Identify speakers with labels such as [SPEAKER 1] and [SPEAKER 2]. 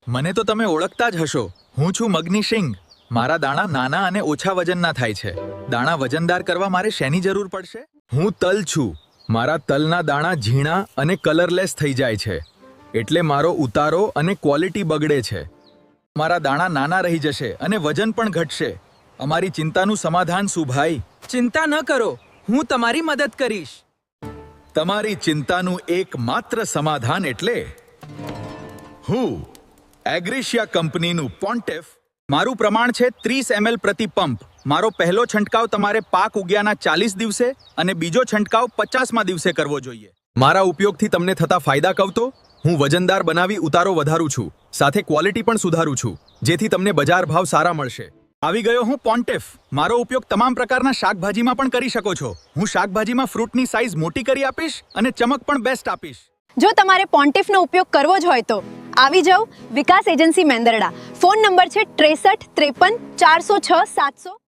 [SPEAKER 1] મને તો તમે ઓળખતા જ હશો. હું છું મગની સિંગ. મારા દાણા નાના અને ઓછા વજનના થાય છે. દાણા વજનદાર કરવા મારે શેની જરૂર પડશે? હું તલ છું. મારા તલના દાણા ઝીણા અને કલરલેસ થઈ જાય છે, એટલે મારો ઉતારો અને ક્વોલિટી બગડે છે. મારા દાણા નાના રહી જશે અને વજન પણ ઘટશે. અમારી ચિંતાનું સમાધાન શું ભાઈ?
[SPEAKER 2] ચિંતા ન કરો, હું તમારી મદદ કરીશ.
[SPEAKER 1] તમારી ચિંતાનું એકમાત્ર સમાધાન એટલે હું એગ્રીશિયા કંપનીનું પોન્ટેફ. મારું પ્રમાણ છે 30 ml પ્રતિ પંપ. મારો પહેલો છંટકાવ તમારે પાક ઉગ્યાના 40 દિવસે અને બીજો છંટકાવ 50મા દિવસે કરવો જોઈએ. મારા ઉપયોગથી તમને થતા ફાયદા કહું તો હું વજનદાર બનાવી ઉતારો વધારું છું, સાથે ક્વોલિટી પણ સુધારું છું, જેથી તમને બજાર ભાવ સારા મળશે. આવી ગયો હું પોન્ટેફ. મારો ઉપયોગ તમામ પ્રકારના શાકભાજીમાં પણ કરી શકો છો. હું શાકભાજીમાં ફ્રૂટની સાઇઝ મોટી કરી આપીશ અને ચમક પણ બેસ્ટ આપીશ.
[SPEAKER 3] જો તમારે પોન્ટિફનો ઉપયોગ કરવો જ હોય તો આવી જાઓ વિકાસ એજન્સી મેંદરડા. ફોન નંબર છે 63 53 406 700.